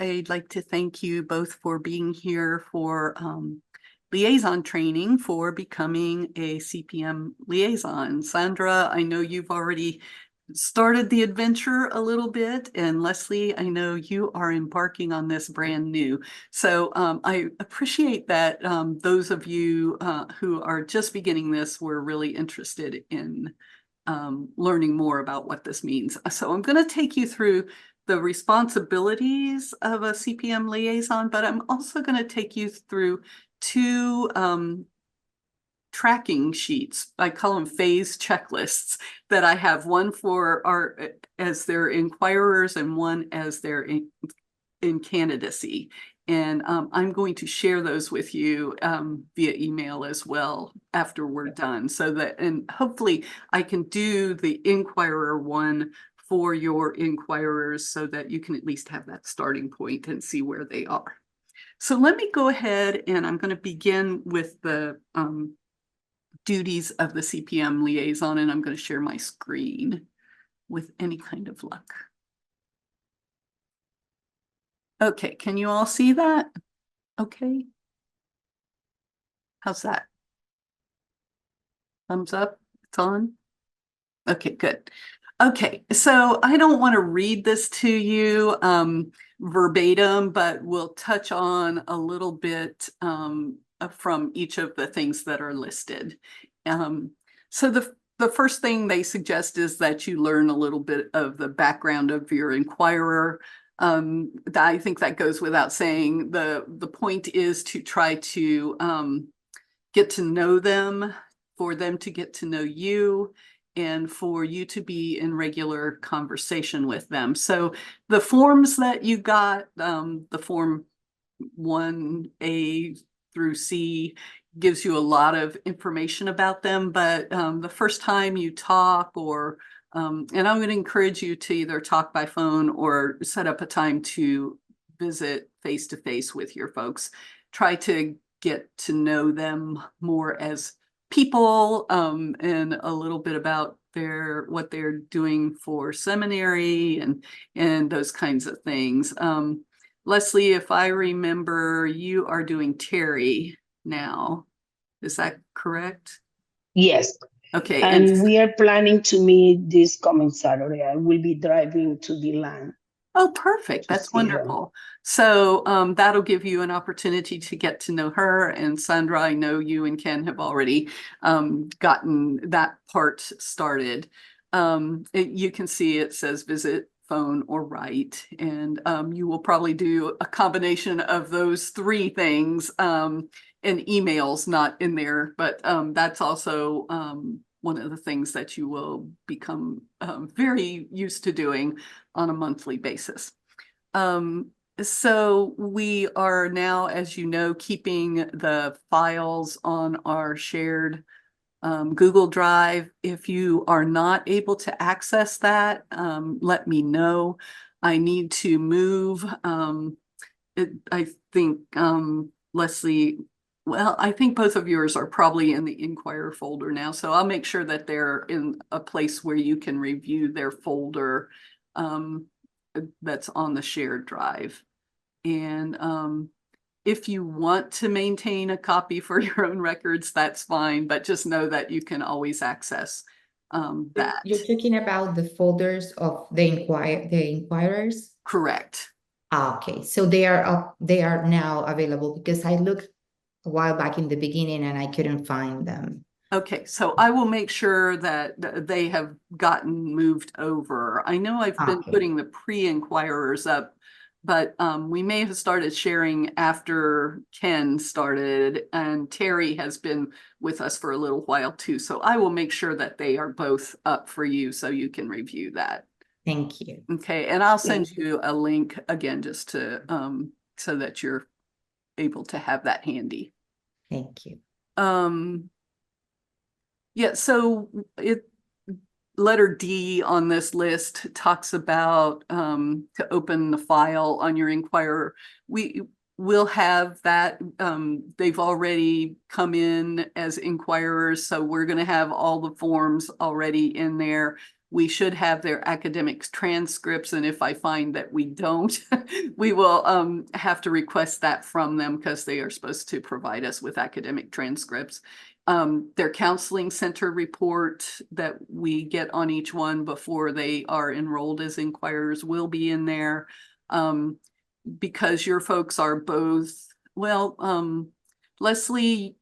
I'd like to thank you both for being here for liaison training for becoming a CPM liaison. Sandra, I know you've already started the adventure a little bit, and Leslie, I know you are embarking on this brand new. So I appreciate that those of you who are just beginning this were really interested in learning more about what this means. So I'm going to take you through the responsibilities of a CPM liaison, but I'm also going to take you through two tracking sheets. I call them phase checklists that I have, one for our as their inquirers and one as their in candidacy. And I'm going to share those with you via email as well after we're done, so that, and hopefully I can do the inquirer one for your inquirers so that you can at least have that starting point and see where they are. So let me go ahead, and I'm going to begin with the duties of the CPM liaison, and I'm going to share my screen with any kind of luck. Okay, can you all see that? Okay. How's that? Thumbs up? It's on? Okay, good. Okay, so I don't want to read this to you verbatim, but we'll touch on a little bit from each of the things that are listed. So the first thing they suggest is that you learn a little bit of the background of your inquirer. I think that goes without saying. The point is to try to get to know them, for them to get to know you, and for you to be in regular conversation with them. So the forms that you got, the form 1A through C, gives you a lot of information about them, but the first time you talk, or and I'm going to encourage you to either talk by phone or set up a time to visit face to face with your folks. Try to get to know them more as people, and a little bit about what they're doing for seminary and those kinds of things. Leslie, if I remember, you are doing Terry now. Is that correct? Yes. Okay. And we are planning to meet this coming Saturday. I will be driving to the land. Oh, perfect. That's wonderful. So that'll give you an opportunity to get to know her. And Sandra, I know you and Ken have already gotten that part started. You can see it says visit, phone, or write. And you will probably do a combination of those three things, and emails not in there, but that's also one of the things that you will become very used to doing on a monthly basis. So we are now, as you know, keeping the files on our shared Google Drive. If you are not able to access that, let me know. I need to move. I think Leslie, well, I think both of yours are probably in the Inquirer folder now, so I'll make sure that they're in a place where you can review their folder that's on the shared drive. And if you want to maintain a copy for your own records, that's fine, but just know that you can always access that. You're talking about the folders of the inquirers? Correct. Okay, so they are now available, because I looked a while back in the beginning and I couldn't find them. Okay, so I will make sure that they have gotten moved over. I know I've been putting the pre-inquirers up, but we may have started sharing after Ken started, and Terry has been with us for a little while too. So I will make sure that they are both up for you so you can review that. Thank you. Okay, and I'll send you a link again just to so that you're able to have that handy. Thank you. Yeah, so letter D on this list talks about to open the file on your Inquirer. We will have that. They've already come in as inquirers, so we're going to have all the forms already in there. we should have their academic transcripts, and if I find that we don't, we will have to request that from them because they are supposed to provide us with academic transcripts. Their counseling center report that we get on each one before they are enrolled as inquirers will be in there. Because your folks are both, well, Leslie,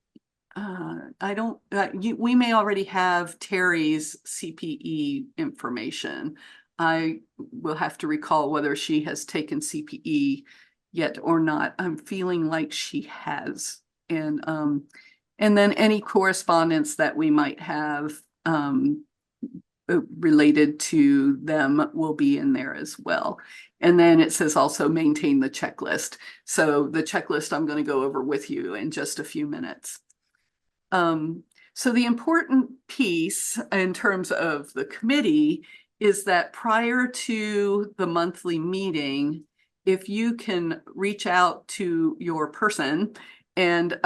we may already have Terry's CPE information. I will have to recall whether she has taken CPE yet or not. I'm feeling like she has. And then any correspondence that we might have related to them will be in there as well. And then it says also maintain the checklist. So the checklist I'm going to go over with you in just a few minutes. So the important piece in terms of the committee is that prior to the monthly meeting, if you can reach out to your person and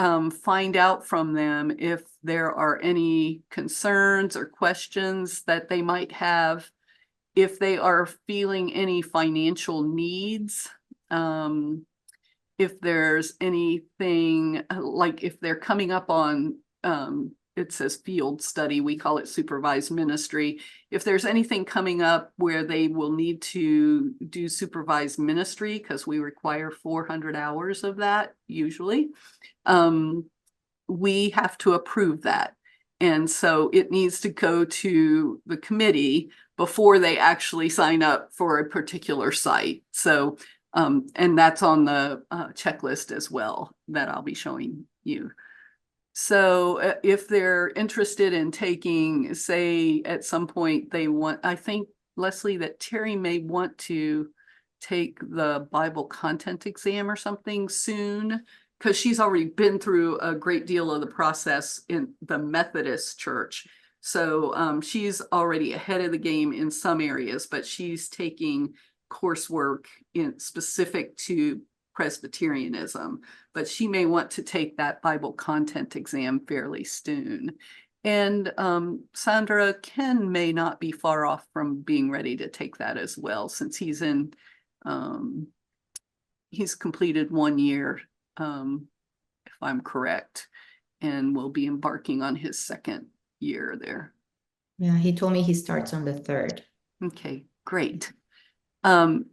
find out from them if there are any concerns or questions that they might have, if they are feeling any financial needs, if there's anything like if they're coming up on, it says field study, we call it supervised ministry. If there's anything coming up where they will need to do supervised ministry, because we require 400 hours of that usually, we have to approve that. And so it needs to go to the committee before they actually sign up for a particular site. So, and that's on the checklist as well that I'll be showing you. So if they're interested in taking, say, at some point they want, I think, Leslie, that Terry may want to take the Bible content exam or something soon, because she's already been through a great deal of the process in the Methodist church. So she's already ahead of the game in some areas, but she's taking coursework in specific to Presbyterianism, but she may want to take that Bible content exam fairly soon. And Sandra, Ken may not be far off from being ready to take that as well, since he's in, he's completed 1 year, if I'm correct, and will be embarking on his second year there. Yeah, he told me he starts on the 3rd. Okay, great.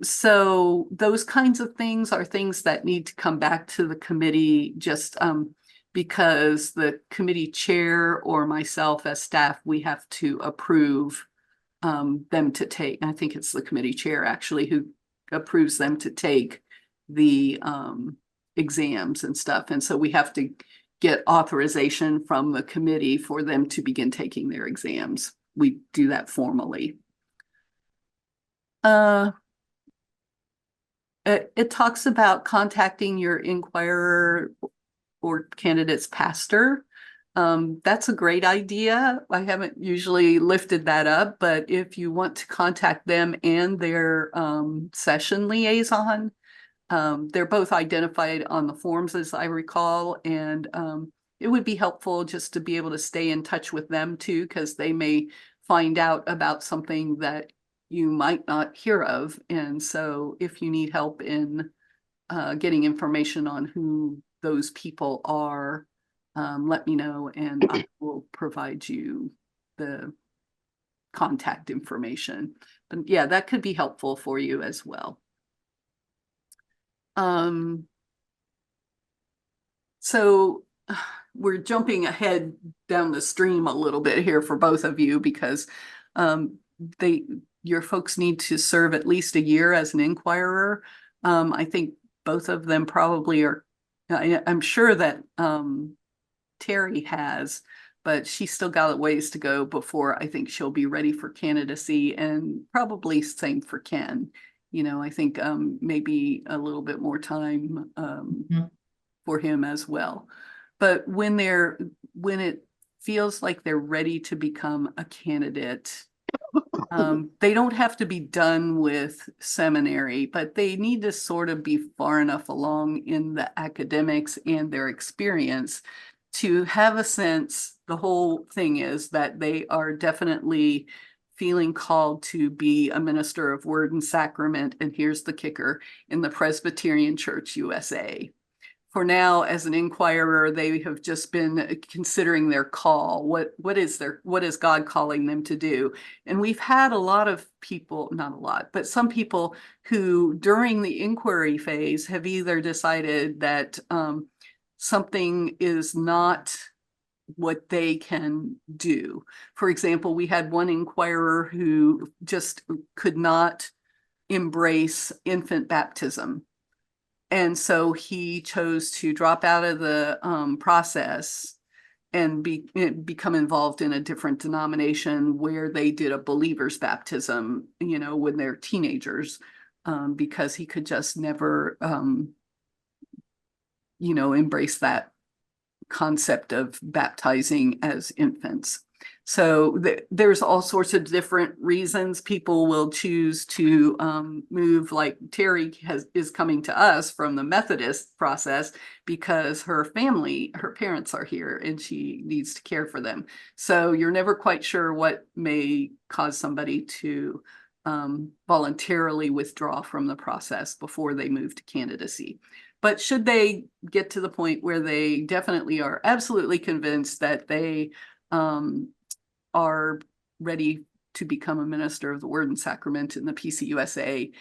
So those kinds of things are things that need to come back to the committee, just because the committee chair or myself as staff, we have to approve them to take. I think it's the committee chair actually who approves them to take the exams and stuff. And so we have to get authorization from the committee for them to begin taking their exams. We do that formally. It talks about contacting your inquirer or candidate's pastor. That's a great idea. I haven't usually lifted that up, but if you want to contact them and their session liaison, they're both identified on the forms as I recall, and it would be helpful just to be able to stay in touch with them too, because they may find out about something that you might not hear of. And so if you need help in getting information on who those people are, let me know and I will provide you the contact information. But yeah, that could be helpful for you as well. So we're jumping ahead down the stream a little bit here for both of you, because your folks need to serve at least a year as an inquirer. I think both of them probably are. I'm sure that Terry has, but she's still got a ways to go before I think she'll be ready for candidacy, and probably same for Ken. You know, I think maybe a little bit more time for him as well. But when it feels like they're ready to become a candidate, they don't have to be done with seminary, but they need to sort of be far enough along in the academics and their experience to have a sense. The whole thing is that they are definitely feeling called to be a minister of word and sacrament, and here's the kicker, in the Presbyterian Church USA. For now, as an inquirer, they have just been considering their call. What is God calling them to do? And we've had a lot of people, not a lot, but some people who during the inquiry phase have either decided that something is not what they can do. For example, we had one inquirer who just could not embrace infant baptism. And so he chose to drop out of the process and become involved in a different denomination where they did a believer's baptism, you know, when they're teenagers, because he could just never, you know, embrace that concept of baptizing as infants. So there's all sorts of different reasons people will choose to move. Like Terry is coming to us from the Methodist process because her parents are here and she needs to care for them. So you're never quite sure what may cause somebody to voluntarily withdraw from the process before they move to candidacy. But should they get to the point where they definitely are absolutely convinced that they are ready to become a minister of the word and sacrament in the PCUSA,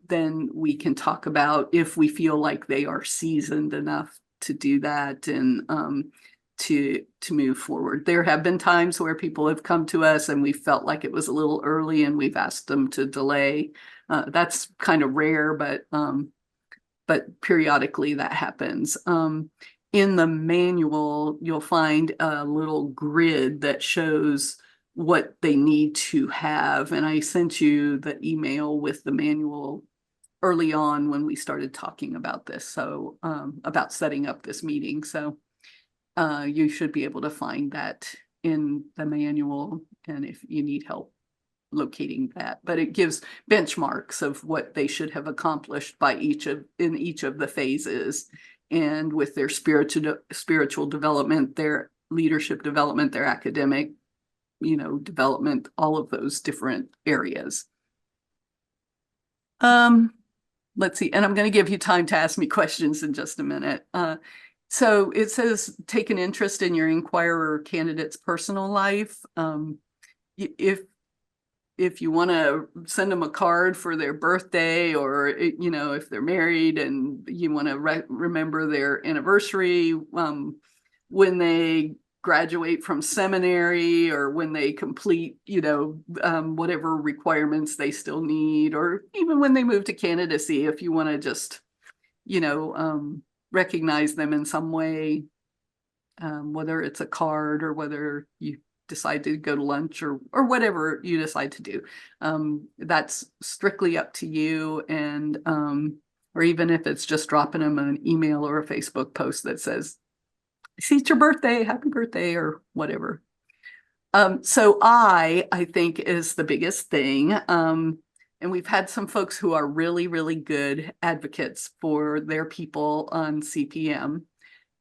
then we can talk about if we feel like they are seasoned enough to do that and to move forward. There have been times where people have come to us and we felt like it was a little early and we've asked them to delay. That's kind of rare, but periodically that happens. In the manual, you'll find a little grid that shows what they need to have. And I sent you the email with the manual early on when we started talking about this. So about setting up this meeting. So you should be able to find that in the manual. And if you need help locating that, but it gives benchmarks of what they should have accomplished by in each of the phases, and with their spiritual development, their leadership development, their academic, you know, development, all of those different areas. Let's see, and I'm going to give you time to ask me questions in just a minute. So it says take an interest in your inquirer candidate's personal life. If you want to send them a card for their birthday, or, you know, if they're married and you want to remember their anniversary, when they graduate from seminary, or when they complete, you know, whatever requirements they still need, or even when they move to candidacy, if you want to just, you know, recognize them in some way, whether it's a card or whether you decide to go to lunch or whatever you decide to do. That's strictly up to you. And or even if it's just dropping them an email or a Facebook post that says, see, it's your birthday, happy birthday, or whatever. So I think is the biggest thing. And we've had some folks who are really, really good advocates for their people on CPM.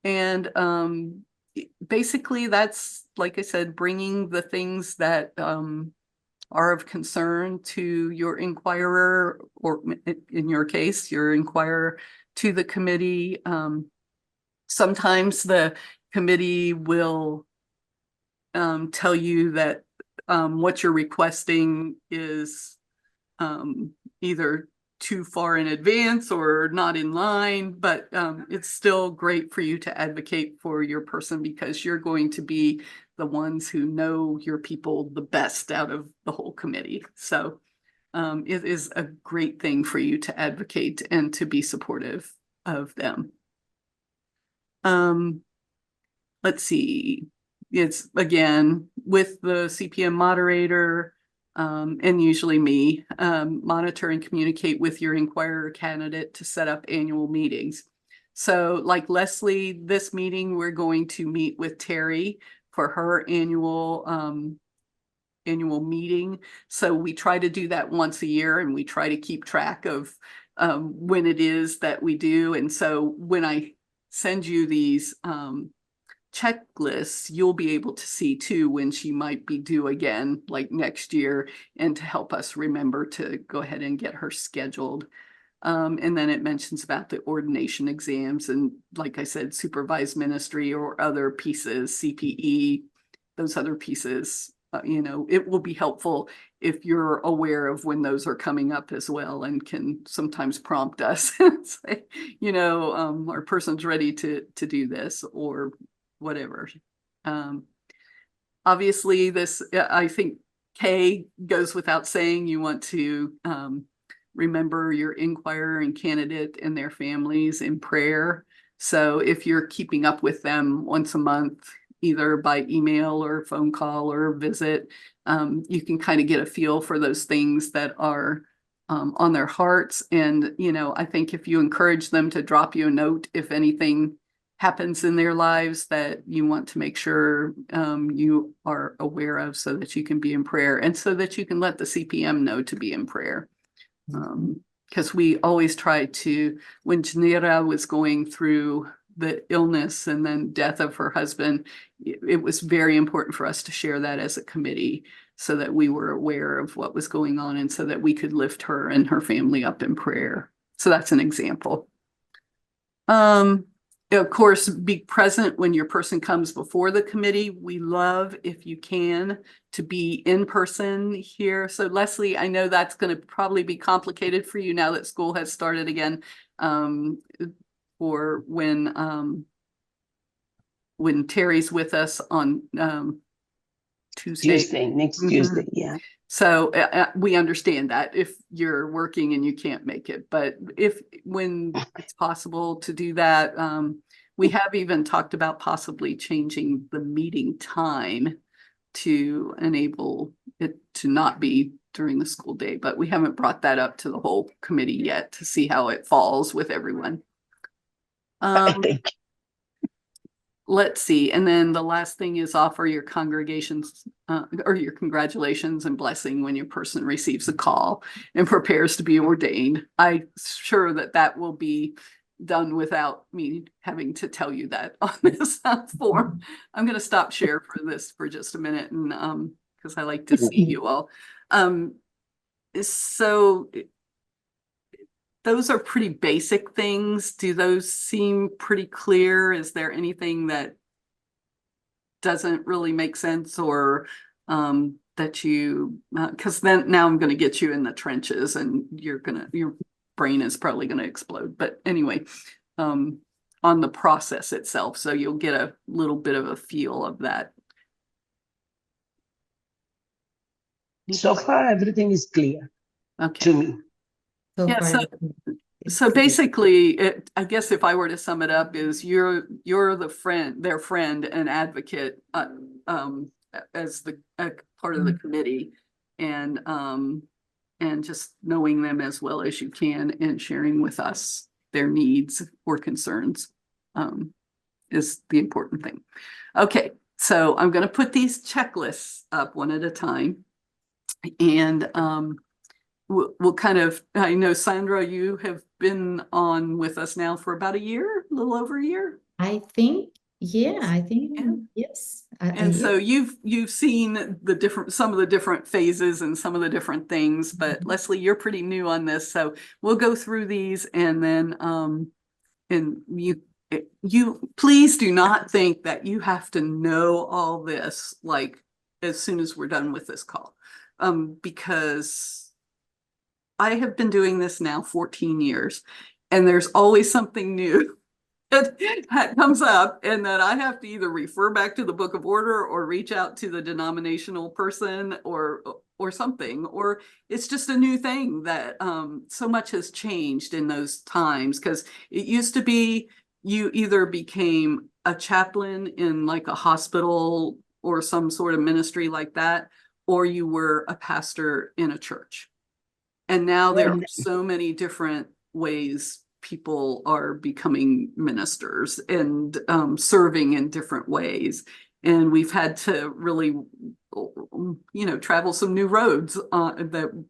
And basically that's, like I said, bringing the things that are of concern to your inquirer, or in your case, your inquirer, to the committee. Sometimes the committee will tell you that what you're requesting is either too far in advance or not in line, but it's still great for you to advocate for your person, because you're going to be the ones who know your people the best out of the whole committee. So it is a great thing for you to advocate and to be supportive of them. Let's see. It's, again, with the CPM moderator, and usually me, monitor and communicate with your inquirer candidate to set up annual meetings. So like Leslie, this meeting, we're going to meet with Terry for her annual meeting. So we try to do that once a year, and we try to keep track of when it is that we do. And so when I send you these checklists, you'll be able to see too when she might be due again, like next year, and to help us remember to go ahead and get her scheduled. And then it mentions about the ordination exams and, like I said, supervised ministry or other pieces, CPE, those other pieces. You know, it will be helpful if you're aware of when those are coming up as well, and can sometimes prompt us and say, you know, our person's ready to do this or whatever. Obviously, this, I think K goes without saying, you want to remember your inquirer and candidate and their families in prayer. So if you're keeping up with them once a month, either by email or phone call or visit, you can kind of get a feel for those things that are on their hearts. And, you know, I think if you encourage them to drop you a note, if anything happens in their lives that you want to make sure you are aware of, so that you can be in prayer and so that you can let the CPM know to be in prayer. Because we always try to, when Janira was going through the illness and then death of her husband, it was very important for us to share that as a committee so that we were aware of what was going on and so that we could lift her and her family up in prayer. So that's an example. Of course, be present when your person comes before the committee. We love, if you can, to be in person here. So Leslie, I know that's going to probably be complicated for you now that school has started again, for when Terry's with us on Tuesday. Next Mhm. Tuesday, yeah. So we understand that if you're working and you can't make it, but when it's possible to do that, we have even talked about possibly changing the meeting time to enable it to not be during the school day, but we haven't brought that up to the whole committee yet to see how it falls with everyone. Let's see. And then the last thing is offer your congregations or your congratulations and blessing when your person receives a call and prepares to be ordained. I'm sure that that will be done without me having to tell you that on this form. I'm going to stop share for this for just a minute, and because I like to see you all. So those are pretty basic things. Do those seem pretty clear? Is there anything that doesn't really make sense, or that you, because then now I'm going to get you in the trenches and your brain is probably going to explode. But anyway, on the process itself, so you'll get a little bit of a feel of that. So far, everything is clear Okay. to me. Yeah, so basically, I guess if I were to sum it up, is you're the friend, their friend and advocate, as the part of the committee, and just knowing them as well as you can and sharing with us their needs or concerns is the important thing. Okay, so I'm going to put these checklists up one at a time, and we'll kind of, I know Sandra, you have been on with us now for about a year, a little over a year. I think, yeah, I think, yes. And so you've seen some of the different phases and some of the different things, but Leslie, you're pretty new on this. So we'll go through these, and then, and you please do not think that you have to know all this, like, as soon as we're done with this call, because I have been doing this now 14 years, and there's always something new that comes up, and that I have to either refer back to the book of order or reach out to the denominational person or something, or it's just a new thing that so much has changed in those times, because it used to be you either became a chaplain in like a hospital or some sort of ministry like that, or you were a pastor in a church. And now there are so many different ways people are becoming ministers and serving in different ways. And we've had to really, travel some new roads that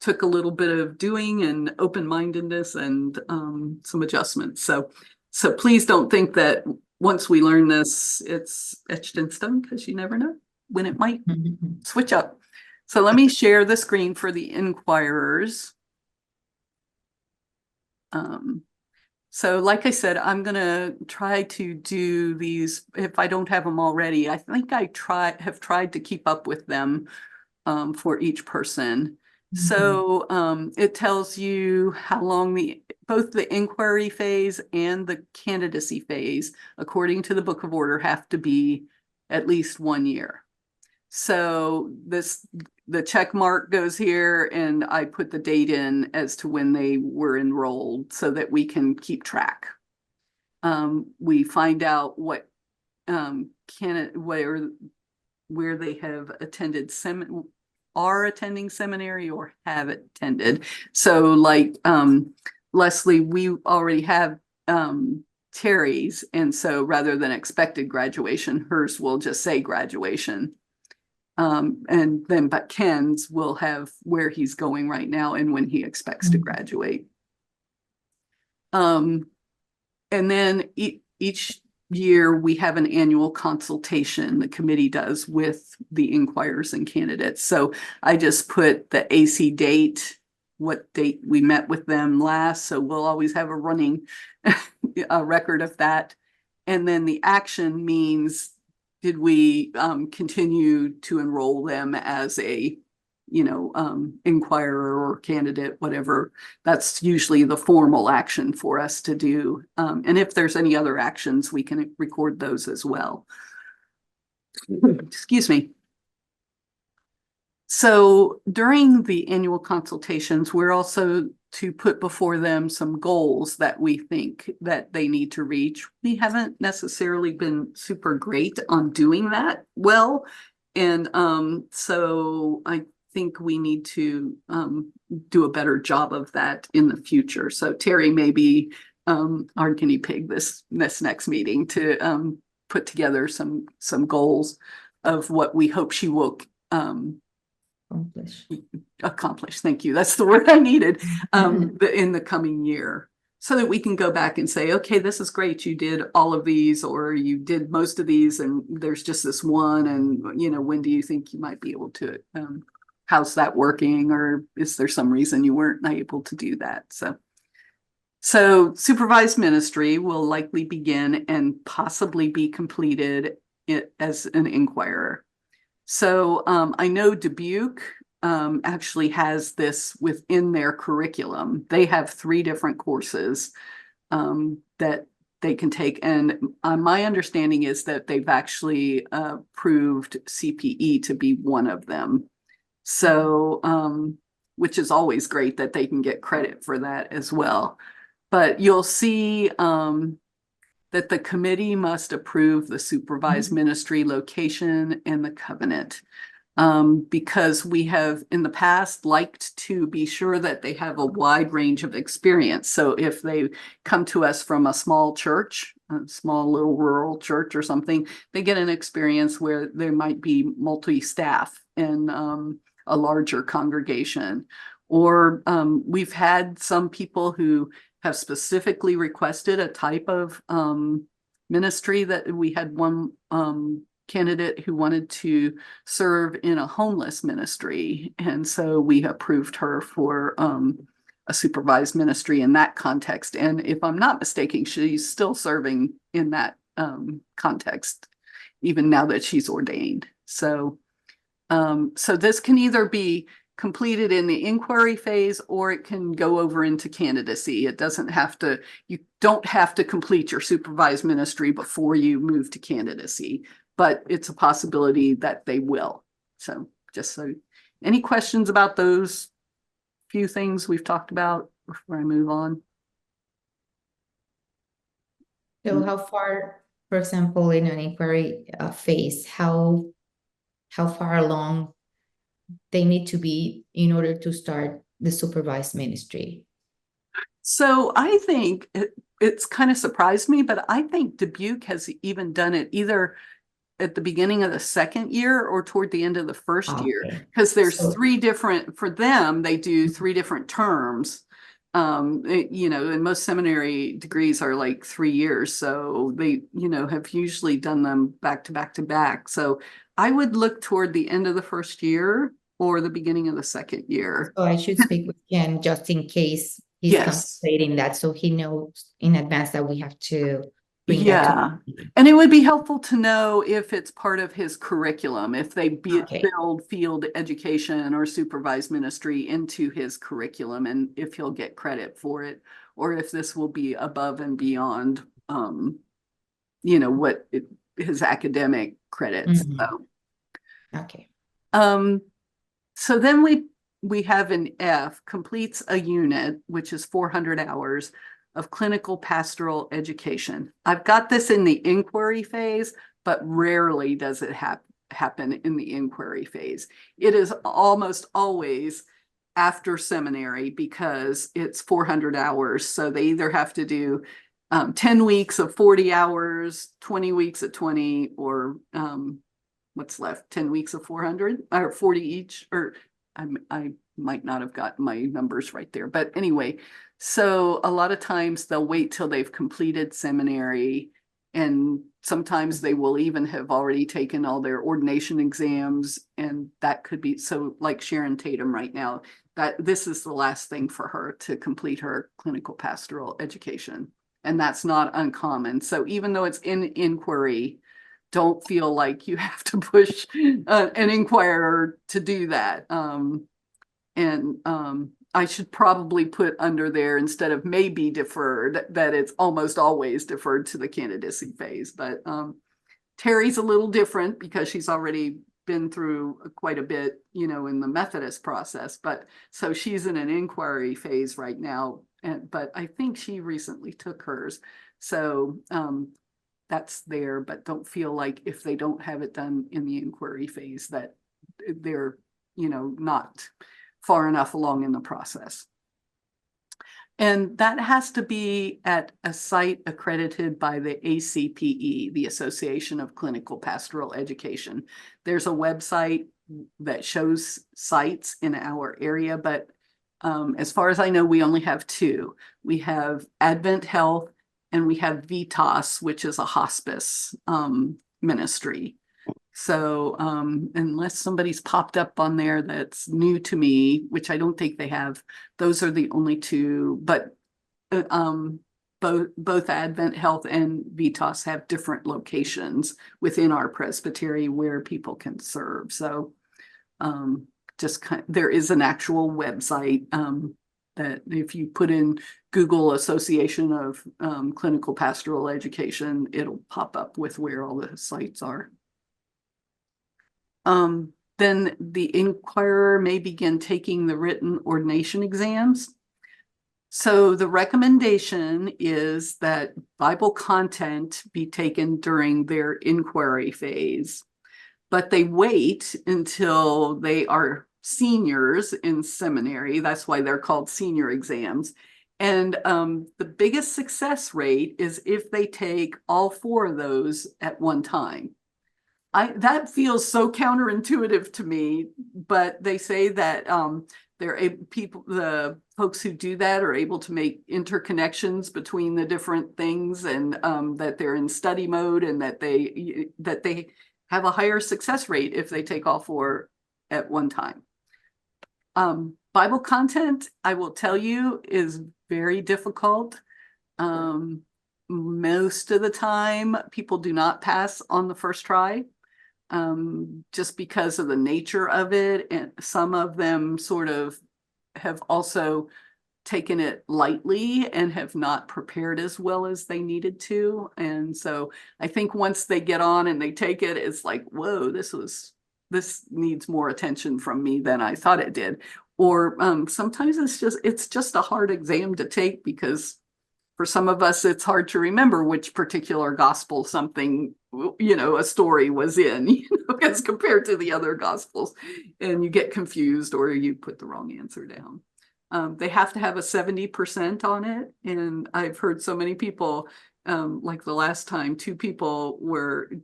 took a little bit of doing and open-mindedness and some adjustments. So please don't think that once we learn this, it's etched in stone because you never know when it might switch up. So let me share the screen for the inquirers. So like I said, I'm gonna try to do these if I don't have them already. I think I have tried to keep up with them for each person. So it tells you how long both the inquiry phase and the candidacy phase, according to the Book of Order, have to be at least 1 year. So the check mark goes here, and I put the date in as to when they were enrolled so that we can keep track. We find out what where they have attended are attending seminary or have attended. So like Leslie, we already have Terry's, and so rather than expected graduation, hers will just say graduation. But Ken's will have where he's going right now and when he expects to graduate. And then each year we have an annual consultation the committee does with the inquirers and candidates. So I just put the AC date, what date we met with them last. So we'll always have a running record of that. And then the action means, did we continue to enroll them as a, inquirer or candidate, whatever? That's usually the formal action for us to do. And if there's any other actions, we can record those as well. Excuse me. So during the annual consultations, we're also to put before them some goals that we think that they need to reach. We haven't necessarily been super great on doing that well. And so I think we need to do a better job of that in the future. So Terry may be our guinea pig this next meeting to put together some goals of what we hope she will accomplish. Thank you. That's the word I needed in the coming year, so that we can go back and say, okay, this is great. You did all of these, or you did most of these, and there's just this one. And, when do you think you might be able to, how's that working? Or is there some reason you weren't able to do that? So supervised ministry will likely begin and possibly be completed as an inquirer. So I know Dubuque actually has this within their curriculum. They have 3 different courses that they can take. And my understanding is that they've actually approved CPE to be one of them. So, which is always great that they can get credit for that as well. But you'll see that the committee must approve the supervised ministry location and the covenant, because we have in the past liked to be sure that they have a wide range of experience. So if they come to us from a small church, a small little rural church or something, they get an experience where there might be multi-staff in a larger congregation. Or we've had some people who have specifically requested a type of ministry. That we had one candidate who wanted to serve in a homeless ministry. And so we approved her for a supervised ministry in that context. And if I'm not mistaken, she's still serving in that context, even now that she's ordained. So this can either be completed in the inquiry phase, or it can go over into candidacy. It doesn't have to, you don't have to complete your supervised ministry before you move to candidacy, but it's a possibility that they will. So any questions about those few things we've talked about before I move on? So how far, for example, in an inquiry phase, how far along they need to be in order to start the supervised ministry? So I think it's kind of surprised me, but I think Dubuque has even done it either at the beginning of the second year or toward the end of the first year, because there's 3 different, for them, they do 3 different terms. You know, and most seminary degrees are like 3 years, so they, you know, have usually done them back to back to back. So I would look toward the end of the first year or the beginning of the second year. So I should speak with Ken just in case he's Yes. contemplating that, so he knows in advance that we have to bring that Yeah. to. And it would be helpful to know if it's part of his curriculum, if they Okay. build field education or supervised ministry into his curriculum, and if he'll get credit for it, or if this will be above and beyond, you know, his academic credits. Mhm. So, Okay. so then we have an F, completes a unit, which is 400 hours of clinical pastoral education. I've got this in the inquiry phase, but rarely does it happen in the inquiry phase. It is almost always after seminary because it's 400 hours. So they either have to do 10 weeks of 40 hours, 20 weeks at 20, or what's left, 10 weeks of 400 or 40 each, or I might not have got my numbers right there. But anyway, so a lot of times they'll wait till they've completed seminary, and sometimes they will even have already taken all their ordination exams, and that could be, so like Sharon Tatum right now, that this is the last thing for her to complete her clinical pastoral education. And that's not uncommon. So even though it's in inquiry, don't feel like you have to push an inquirer to do that. I should probably put under there, instead of maybe deferred, that it's almost always deferred to the candidacy phase. But Terry's a little different because she's already been through quite a bit, you know, in the Methodist process. But so she's in an inquiry phase right now. But I think she recently took hers. So that's there, but don't feel like if they don't have it done in the inquiry phase that they're, you know, not far enough along in the process. And that has to be at a site accredited by the ACPE, the Association of Clinical Pastoral Education. There's a website that shows sites in our area, but as far as I know, we only have two. We have Advent Health and we have Vitas, which is a hospice ministry. So unless somebody's popped up on there that's new to me, which I don't think they have, those are the only two. But both Advent Health and Vitas have different locations within our presbytery where people can serve. So just there is an actual website that if you put in Google Association of Clinical Pastoral Education, it'll pop up with where all the sites are. Then the inquirer may begin taking the written ordination exams. So the recommendation is that Bible content be taken during their inquiry phase, but they wait until they are seniors in seminary. That's why they're called senior exams. And the biggest success rate is if they take all four of those at one time. That feels so counterintuitive to me, but they say that the folks who do that are able to make interconnections between the different things, and that they're in study mode, and that they have a higher success rate if they take all four at one time. Bible content, I will tell you, is very difficult. Most of the time, people do not pass on the first try. Just because of the nature of it. And some of them sort of have also taken it lightly and have not prepared as well as they needed to. And so I think once they get on and they take it, it's like, whoa, this needs more attention from me than I thought it did. Or sometimes it's just a hard exam to take, because for some of us, it's hard to remember which particular gospel something, you know, a story was in, you know, as compared to the other gospels. And you get confused, or you put the wrong answer down. They have to have a 70% on it. And I've heard so many people like the last time, two people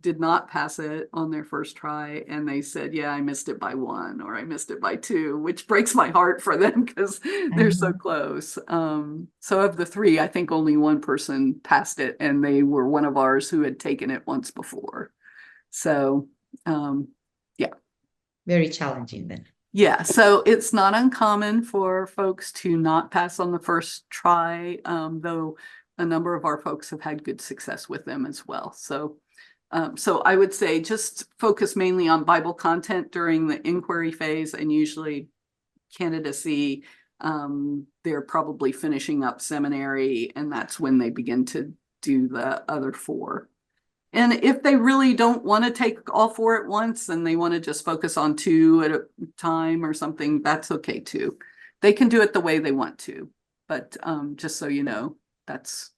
did not pass it on their first try, and they said, yeah, I missed it by 1 or I missed it by 2, which breaks my heart for them because they're so close. So of the 3, I think only 1 person passed it, and they were one of ours who had taken it once before. So yeah. Very challenging then. Yeah, so it's not uncommon for folks to not pass on the first try, though a number of our folks have had good success with them as well. So, so I would say just focus mainly on Bible content during the inquiry phase, and usually candidacy. They're probably finishing up seminary, and that's when they begin to do the other 4. And if they really don't want to take all 4 at once and they want to just focus on 2 at a time or something, that's okay too. They can do it the way they want to. But just so you know, that's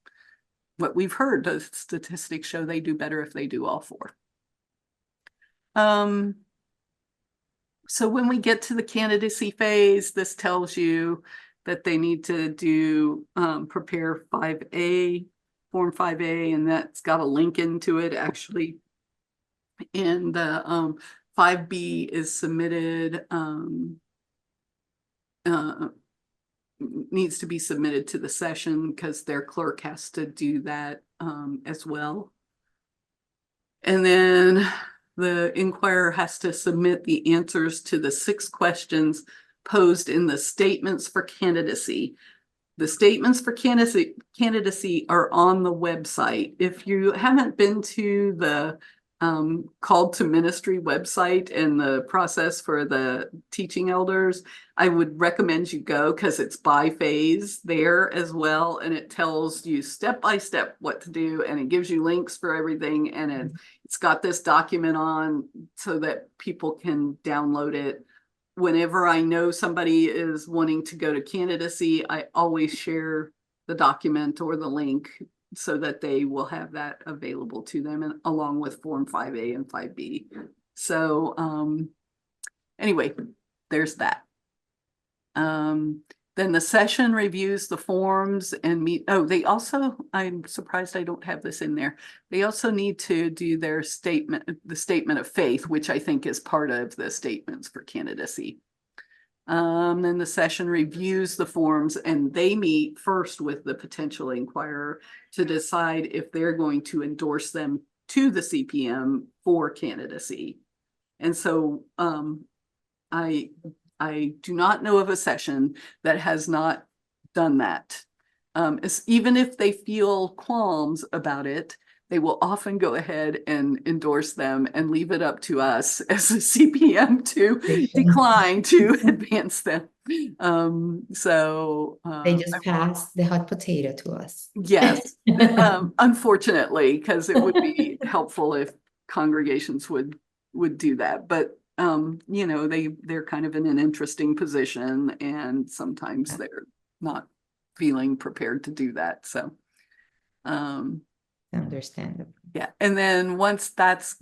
what we've heard. The statistics show they do better if they do all 4. So when we get to the candidacy phase, this tells you that they need to do prepare 5A. Form 5A, and that's got a link into it actually. And the 5B is submitted, needs to be submitted to the session because their clerk has to do that as well. And then the inquirer has to submit the answers to the 6 questions posed in the statements for candidacy. The statements for candidacy are on the website. If you haven't been to the Called to Ministry website and the process for the teaching elders, I would recommend you go because it's by phase there as well. And it tells you step by step what to do. And it gives you links for everything. And it's got this document on so that people can download it. Whenever I know somebody is wanting to go to candidacy, I always share the document or the link so that they will have that available to them, and along with Form 5A and 5B. So anyway, there's that. Then the session reviews the forms and they also, I'm surprised I don't have this in there. They also need to do their statement, the statement of faith, which I think is part of the statements for candidacy. Then the session reviews the forms, and they meet first with the potential inquirer to decide if they're going to endorse them to the CPM for candidacy. And so I do not know of a session that has not done that. Even if they feel qualms about it, they will often go ahead and endorse them and leave it up to us as a CPM to decline to advance them. They just pass the hot potato to us. Yes, unfortunately, because it would be helpful if congregations would do that. But you know, they're kind of in an interesting position, and sometimes they're not feeling prepared to do that. So understandable. Yeah, and then once that's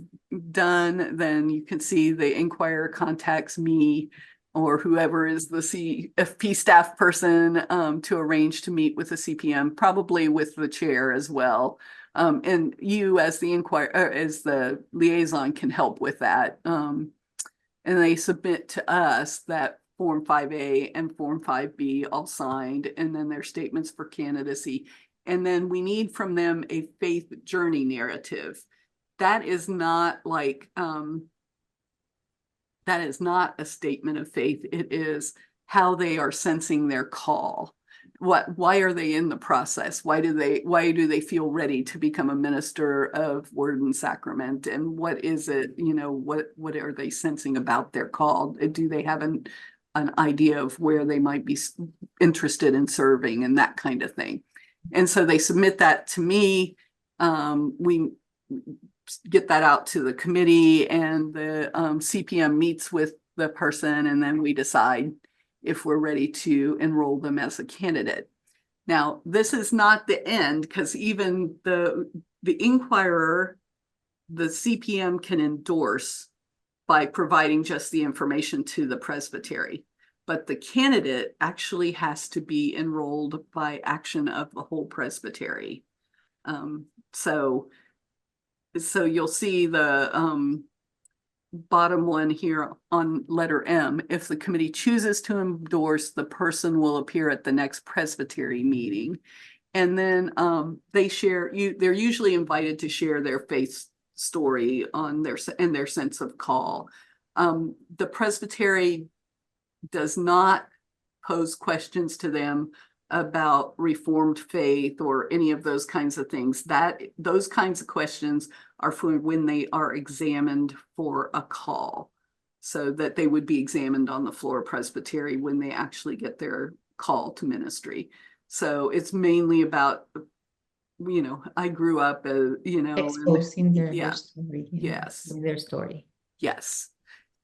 done, then you can see the inquirer contacts me or whoever is the CFP staff person to arrange to meet with the CPM, probably with the chair as well. And you as the as the liaison can help with that. And they submit to us that Form 5A and Form 5B all signed, and then their statements for candidacy. And then we need from them a faith journey narrative. That is not like, that is not a statement of faith. It is how they are sensing their call. Why are they in the process? Why do they feel ready to become a minister of word and sacrament? And what is it, you know, what are they sensing about their call? Do they have an idea of where they might be interested in serving and that kind of thing? And so they submit that to me. We get that out to the committee, and the CPM meets with the person, and then we decide if we're ready to enroll them as a candidate. Now, this is not the end, because even the inquirer, the CPM can endorse by providing just the information to the presbytery. But the candidate actually has to be enrolled by action of the whole presbytery. So you'll see the bottom one here on letter M. If the committee chooses to endorse, the person will appear at the next presbytery meeting. And then they're usually invited to share their faith story on their sense of call. The presbytery does not pose questions to them about Reformed faith or any of those kinds of things. Those kinds of questions are for when they are examined for a call, so that they would be examined on the floor of presbytery when they actually get their call to ministry. So it's mainly about, I grew up Exposing yeah, their story. yes, Their story. yes.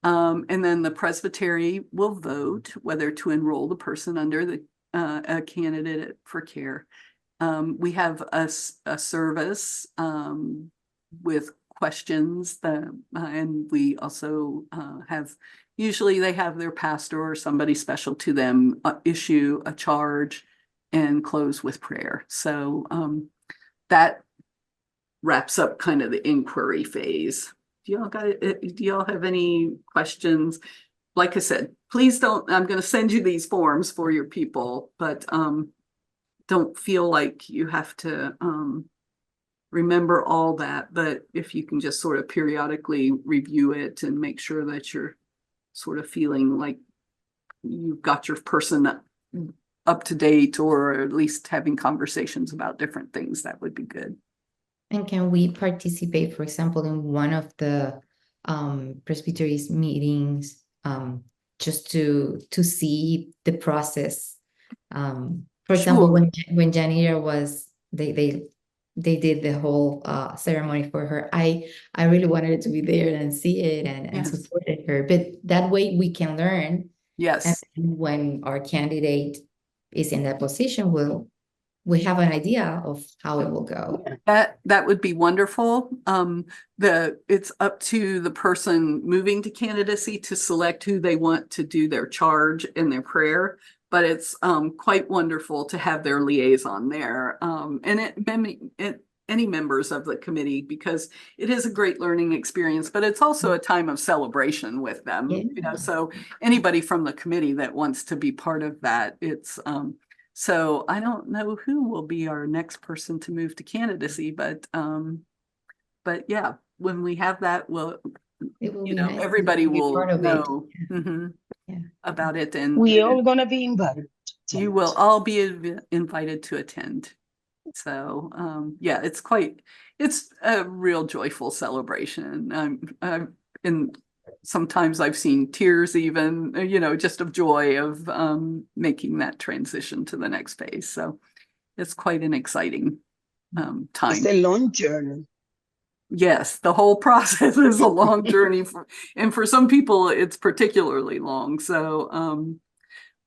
And then the presbytery will vote whether to enroll the person under a candidate for care. We have a service with questions and we also usually they have their pastor or somebody special to them issue a charge and close with prayer. So that wraps up kind of the inquiry phase. Do y'all have any questions? Like I said, please don't, I'm going to send you these forms for your people, but don't feel like you have to remember all that. But if you can just sort of periodically review it and make sure that you're sort of feeling like you've got your person up to date, or at least having conversations about different things, that would be good. And can we participate, for example, in one of the presbytery's meetings, just to see the process? For example, when Janita was, they did the whole ceremony for her. I really wanted to be there and see it and supported her. But that way we can learn. Yes. And when our candidate is in that position, we have an idea of how it will go. That would be wonderful. It's up to the person moving to candidacy to select who they want to do their charge and their prayer. But it's quite wonderful to have their liaison there, and any members of the committee, because it is a great learning experience, but it's also a time of celebration with them. Yeah. So anybody from the committee that wants to be part of that, it's so I don't know who will be our next person to move to candidacy, but yeah, when we have that, nice everybody will know about it, and we're all gonna be invited. You will all be invited to attend. So yeah, it's a real joyful celebration. And sometimes I've seen tears even, just of joy of making that transition to the next phase. So it's quite an exciting time. It's a long journey. Yes, the whole process is a long journey, and for some people it's particularly long. So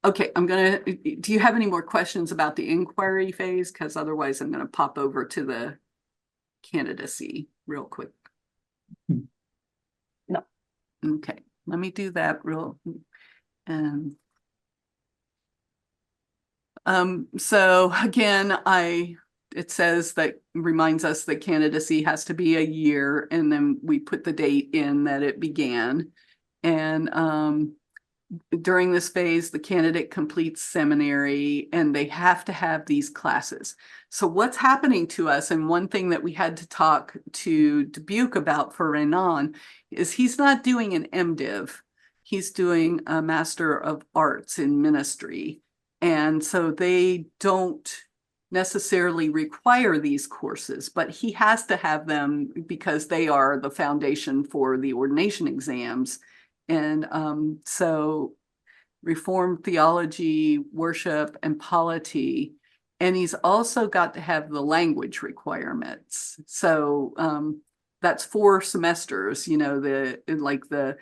okay, do you have any more questions about the inquiry phase? Because otherwise I'm going to pop over to the candidacy real quick. No. Okay, let me do that so again, it says that reminds us that candidacy has to be a year, and then we put the date in that it began. And during this phase, the candidate completes seminary and they have to have these classes. So what's happening to us, and one thing that we had to talk to Dubuque about for Renan, is he's not doing an MDiv. He's doing a Master of Arts in Ministry. And so they don't necessarily require these courses, but he has to have them because they are the foundation for the ordination exams. And so Reformed theology, worship, and polity. And he's also got to have the language requirements. So that's 4 semesters, the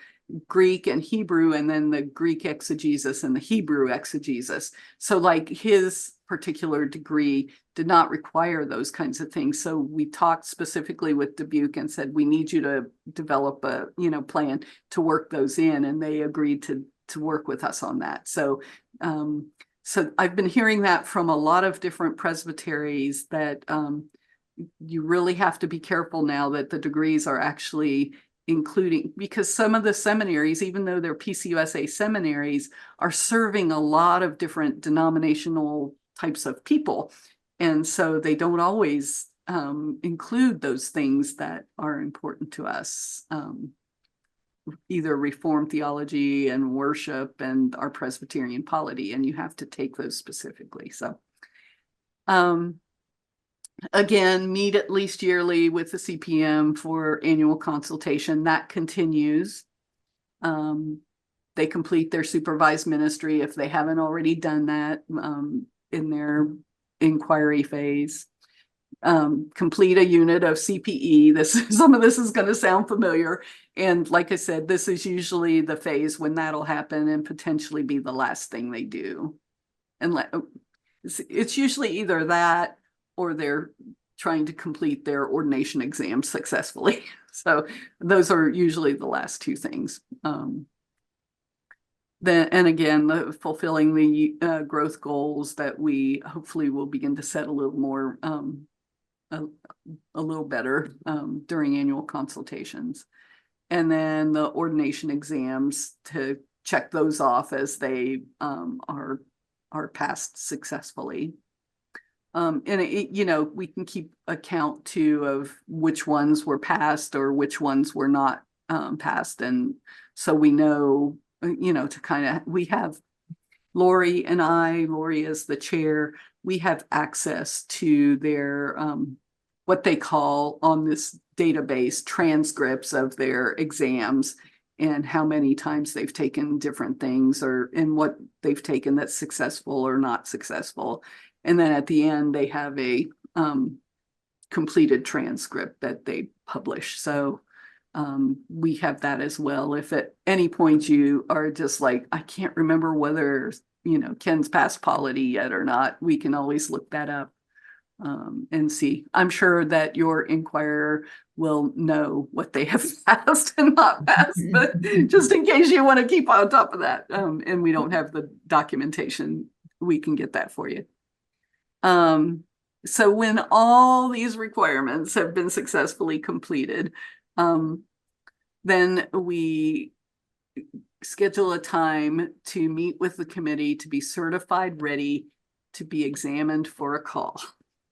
Greek and Hebrew, and then the Greek exegesis and the Hebrew exegesis. So like his particular degree did not require those kinds of things. So we talked specifically with Dubuque and said, we need you to develop a plan to work those in, and they agreed to work with us on that. So so I've been hearing that from a lot of different presbyteries, that you really have to be careful now that the degrees are actually including, because some of the seminaries, even though they're PCUSA seminaries, are serving a lot of different denominational types of people. And so they don't always include those things that are important to us. Either Reformed theology and worship and our Presbyterian polity, and you have to take those specifically. So again, meet at least yearly with the CPM for annual consultation. That continues. They complete their supervised ministry if they haven't already done that in their inquiry phase. Complete a unit of CPE. Some of this is going to sound familiar. And like I said, this is usually the phase when that'll happen and potentially be the last thing they do. And it's usually either that or they're trying to complete their ordination exam successfully. So those are usually the last two things. Then, and again, fulfilling the growth goals that we hopefully will begin to set a little more, a little better during annual consultations. And then the ordination exams to check those off as they are passed successfully. And we can keep account too of which ones were passed or which ones were not passed. And so we know, to kind of, we have Lori and Lori is the chair, we have access to their, what they call on this database, transcripts of their exams and how many times they've taken different things and what they've taken that's successful or not successful. And then at the end, they have a completed transcript that they publish. So we have that as well. If at any point you are just like, I can't remember whether, Ken's passed polity yet or not, we can always look that up and see. I'm sure that your inquirer will know what they have passed and not passed, but just in case you want to keep on top of that and we don't have the documentation, we can get that for you. So when all these requirements have been successfully completed, then we schedule a time to meet with the committee to be certified ready to be examined for a call.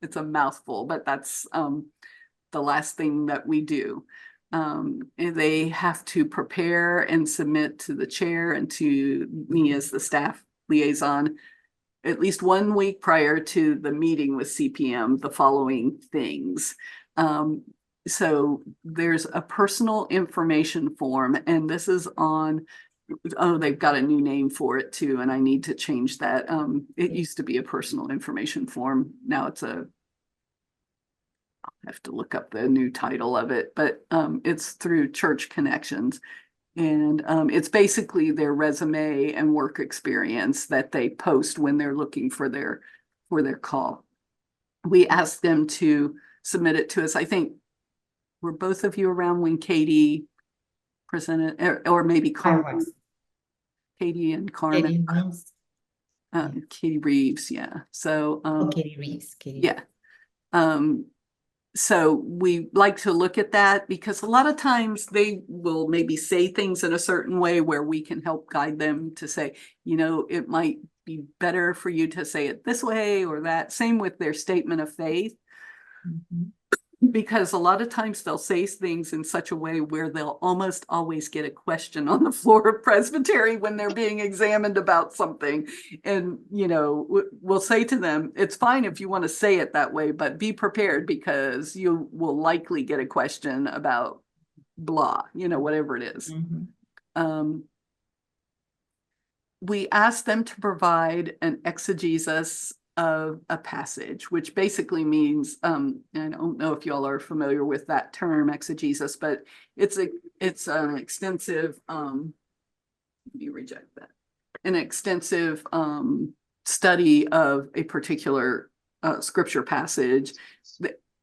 It's a mouthful, but that's the last thing that we do. They have to prepare and submit to the chair and to me as the staff liaison at least 1 week prior to the meeting with CPM, the following things. So there's a personal information form, and this is on, they've got a new name for it too, and I need to change that. It used to be a personal information form. Now it's I'll have to look up the new title of it, but it's through Church Connections. And it's basically their resume and work experience that they post when they're looking for their call. We ask them to submit it to us. I think were both of you around when Katie presented, or maybe Carmen? Katie and Carmen. Katie Reeves, yeah. So Katie Reeves. Yeah. So we like to look at that because a lot of times they will maybe say things in a certain way where we can help guide them to say, it might be better for you to say it this way or that. Same with their statement of faith. Mm-hmm. Because a lot of times they'll say things in such a way where they'll almost always get a question on the floor of Presbytery when they're being examined about something. And, we'll say to them, it's fine if you want to say it that way, but be prepared because you will likely get a question about blah, whatever it is. Mm-hmm. We ask them to provide an exegesis of a passage, which basically means, I don't know if y'all are familiar with that term, exegesis, but it's an extensive, you reject that, an extensive study of a particular scripture passage,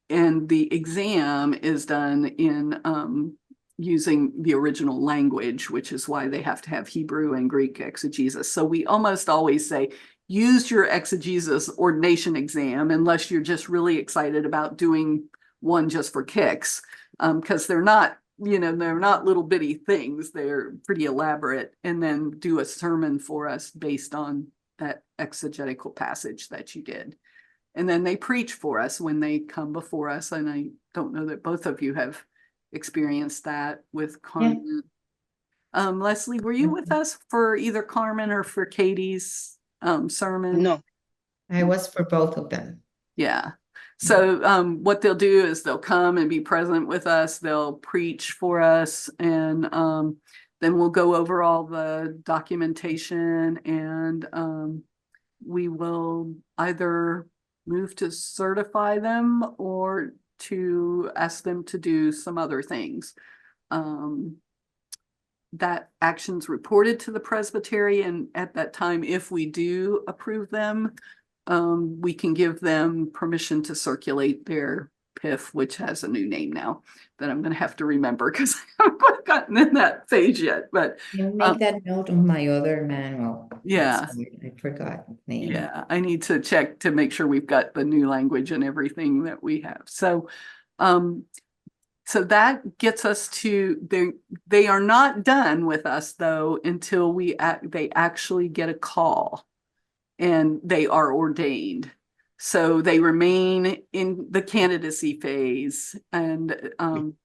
and the exam is done in using the original language, which is why they have to have Hebrew and Greek exegesis. So we almost always say, used your exegesis ordination exam unless you're just really excited about doing one just for kicks, because they're not, they're not little bitty things. They're pretty elaborate, and then do a sermon for us based on that exegetical passage that you did. And then they preach for us when they come before us. And I don't know that both of you have experienced that with Carmen. Leslie, were you with us for either Carmen or for Katie's sermon? No. I was for both of them. Yeah. So what they'll do is they'll come and be present with us. They'll preach for us, and then we'll go over all the documentation, and we will either move to certify them or to ask them to do some other things. That action's reported to the presbytery, and at that time, if we do approve them, we can give them permission to circulate their PIF, which has a new name now that I'm going to have to remember because I haven't quite gotten in that phase yet. But I'll make that note on my other manual. Yeah. I forgot the name. Yeah, I need to check to make sure we've got the new language and everything that we have. So, so that gets us to they are not done with us though until they actually get a call and they are ordained. So they remain in the candidacy phase, and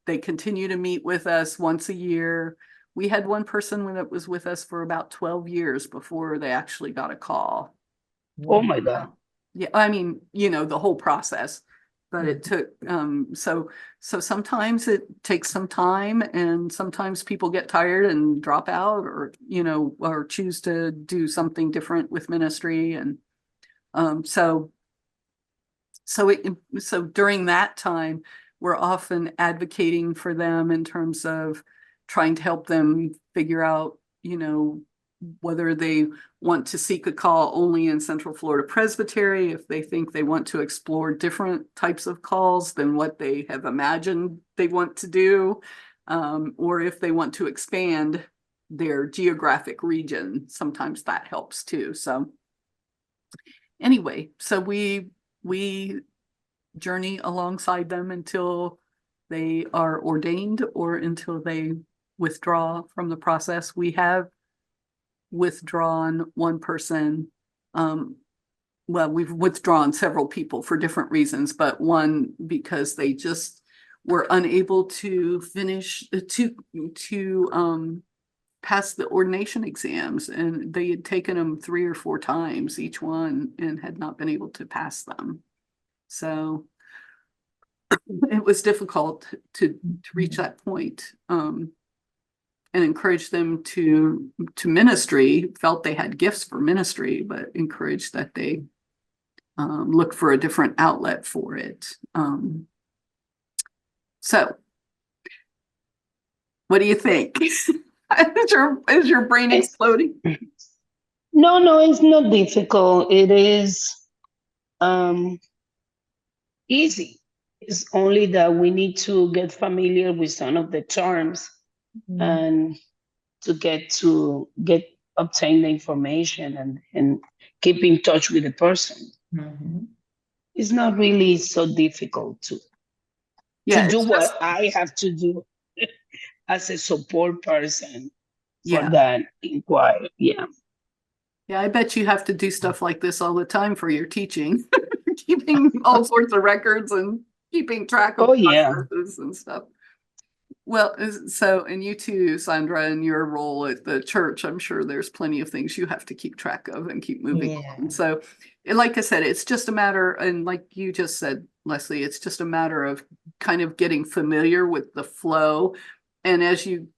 they continue to meet with us once a year. We had one person that was with us for about 12 years before they actually got a call. Oh my God. Yeah, I mean, the whole process, but it took, so sometimes it takes some time, and sometimes people get tired and drop out, or, or choose to do something different with ministry. And so during that time, we're often advocating for them in terms of trying to help them figure out, whether they want to seek a call only in Central Florida Presbytery, if they think they want to explore different types of calls than what they have imagined they want to do, or if they want to expand their geographic region. Sometimes that helps too. So anyway, so we journey alongside them until they are ordained or until they withdraw from the process. We have withdrawn one person. Well, we've withdrawn several people for different reasons, but one because they just were unable to finish to pass the ordination exams, and they had taken them 3 or 4 times each one and had not been able to pass them. So it was difficult to reach that point, and encourage them to ministry, felt they had gifts for ministry, but encouraged that they look for a different outlet for it. So what do you think? Is your brain exploding? No, it's not difficult. It is easy. It's only that we need to get familiar with some of the terms and to obtain the information and keep in touch with the person. It's not really so difficult to do what I have to do as a support person for that inquiry. Yeah, I bet you have to do stuff like this all the time for your teaching, keeping all sorts of records and keeping track of processes and stuff. Well, so, and you too, Sandra, in your role at the church, I'm sure there's plenty of things you have to keep track of and keep moving on. So, like I said, it's just a matter, and like you just said, Leslie, it's just a matter of kind of getting familiar with the flow. And as you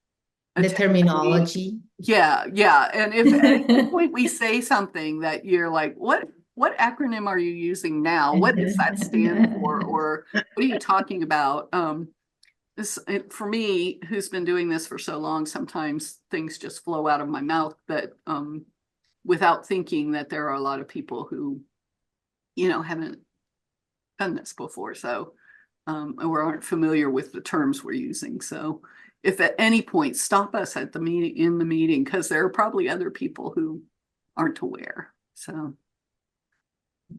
the terminology. Yeah. And if at any point we say something that you're like, what acronym are you using now? What does that stand for? Or what are you talking about? For me, who's been doing this for so long, sometimes things just flow out of my mouth that without thinking that there are a lot of people who, haven't done this before. So, or aren't familiar with the terms we're using. So if at any point, stop us at the meeting, because there are probably other people who aren't aware. So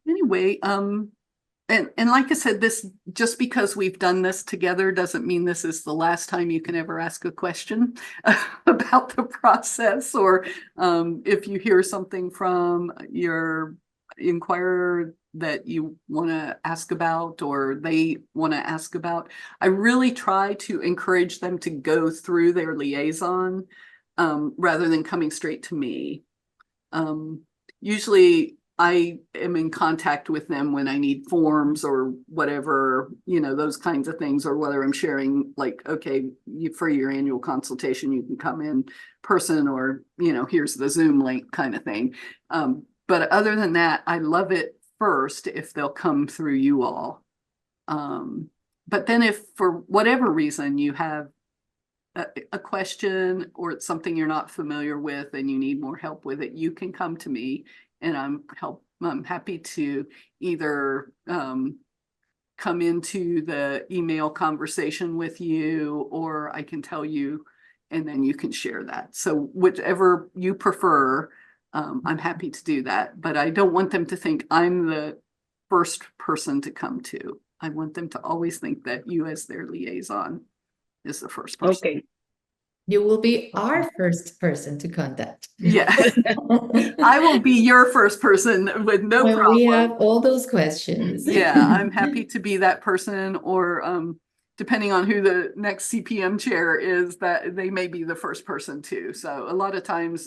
Anyway, and like I said, this, just because we've done this together doesn't mean this is the last time you can ever ask a question about the process, or if you hear something from your inquirer that you want to ask about or they want to ask about. I really try to encourage them to go through their liaison rather than coming straight to me. Usually I am in contact with them when I need forms or whatever, you know, those kinds of things, or whether I'm sharing like, okay, for your annual consultation, you can come in person, or, you know, here's the Zoom link kind of thing. But other than that, I love it first if they'll come through you all. But then if for whatever reason you have a question or it's something you're not familiar with and you need more help with it, you can come to me, and I'm happy to either come into the email conversation with you, or I can tell you and then you can share that. So whichever you prefer, I'm happy to do that. But I don't want them to think I'm the first person to come to. I want them to always think that you, as their liaison, is the first person. Okay. You will be our first person to contact. Yeah. I will be your first person with no when problem. we have all those questions. Yeah, I'm happy to be that person, or depending on who the next CPM chair is, that they may be the first person too. So a lot of times,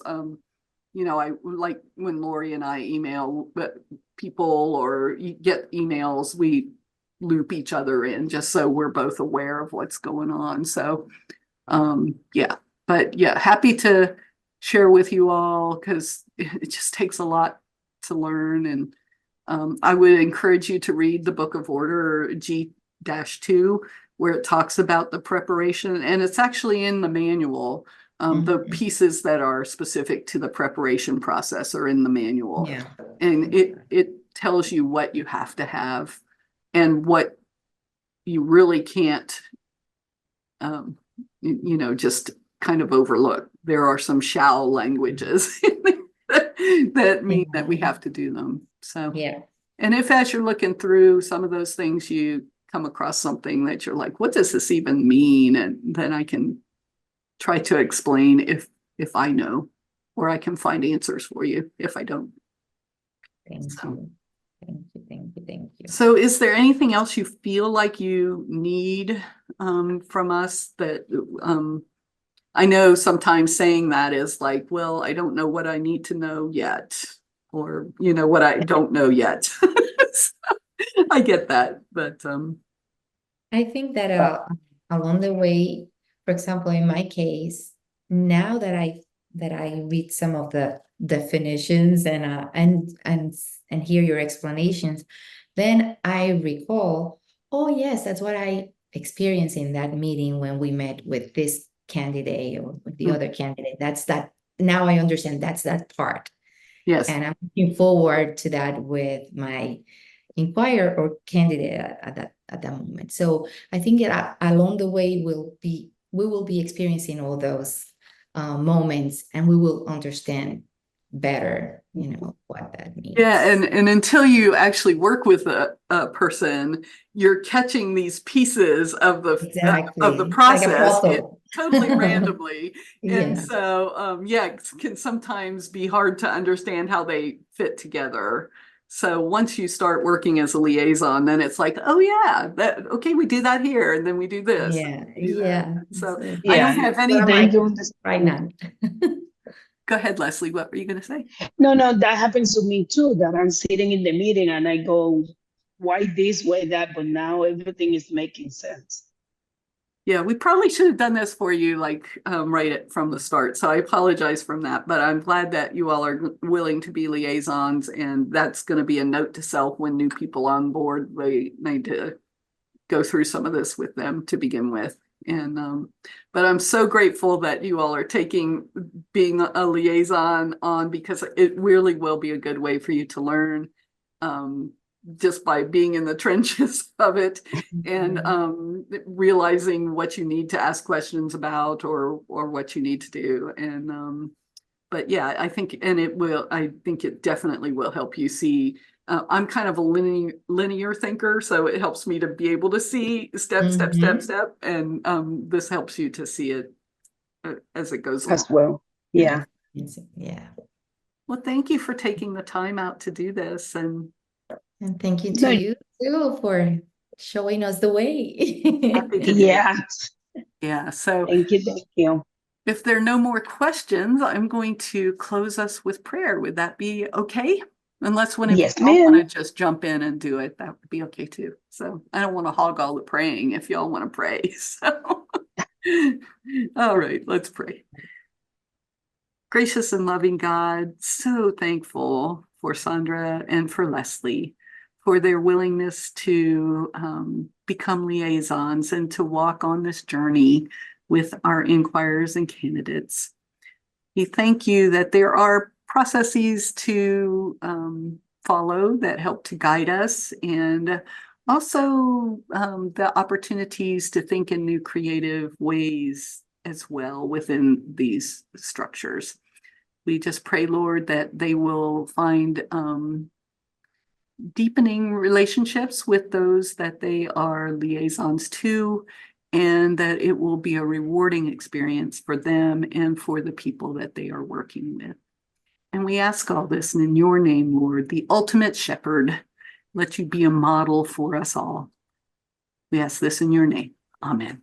you know, I like when Lori and I email people or get emails, we loop each other in just so we're both aware of what's going on. So yeah, but yeah, happy to share with you all, because it just takes a lot to learn. And I would encourage you to read the Book of Order G-2, where it talks about the preparation, and it's actually in the manual. The pieces that are specific to the preparation process are in the manual. Yeah. And it tells you what you have to have and what you really can't you know, just kind of overlook. There are some shall languages that mean that we have to do them. So Yeah. and if as you're looking through some of those things, you come across something that you're like, what does this even mean? And then I can try to explain if I know, or I can find answers for you if I don't. Thank you. Thank you. Thank you. Thank you. So is there anything else you feel like you need from us that I know sometimes saying that is like, well, I don't know what I need to know yet, or, you know, what I don't know yet. So, I get that, but I think that along the way, for example, in my case, now that I read some of the definitions and hear your explanations, then I recall, oh yes, that's what I experienced in that meeting when we met with this candidate or with the other candidate. That's that. Now I understand that's that part. yes. And I'm looking forward to that with my inquirer or candidate at that moment. So I think that along the way we will be experiencing all those moments, and we will understand better, you know, what that means. Yeah, and until you actually work with a person, you're catching these pieces of the Exactly. process Like totally randomly. And Yes. so yeah, it can sometimes be hard to understand how they fit together. So once you start working as a liaison, then it's like, oh yeah, that okay, we do that here, and then we do this. Yeah, do that. yeah. So So I don't Yeah. have any. Then you understand. right now. Go ahead, Leslie. What were you going to say? No, that happens to me too, that I'm sitting in the meeting and I go, why this, why that? But now everything is making sense. Yeah, we probably should have done this for you like from the start. So I apologize from that, but I'm glad that you all are willing to be liaisons, and that's going to be a note to self when new people on board. They need to go through some of this with them to begin with. And but I'm so grateful that you all are taking being a liaison on, because it really will be a good way for you to learn just by being in the trenches of it, and realizing what you need to ask questions about, or what you need to do. And but yeah, I think it definitely will help you see I'm kind of a linear thinker, so it helps me to be able to see step, step, step, Mhm. step, and this helps you to see it as it goes as along. well. Yeah. Yeah. Well, thank you for taking the time out to do this, and And thank you No, to you too for showing us the way. happy to do it. yeah. Yeah. So Thank you. Thank you. if there are no more questions, I'm going to close us with prayer. Would that be okay? Unless one of Yes, y'all want to ma'am. just jump in and do it, that would be okay too. So I don't want to hog all the praying if y'all want to pray. So all right, let's pray. Gracious and loving God, so thankful for Sandra and for Leslie for their willingness to become liaisons and to walk on this journey with our inquirers and candidates. We thank you that there are processes to follow that help to guide us, and also the opportunities to think in new creative ways as well within these structures. We just pray, Lord, that they will find deepening relationships with those that they are liaisons to, and that it will be a rewarding experience for them and for the people that they are working with. And we ask all this in your name, Lord, the ultimate shepherd. Let you be a model for us all. We ask this in your name. Amen.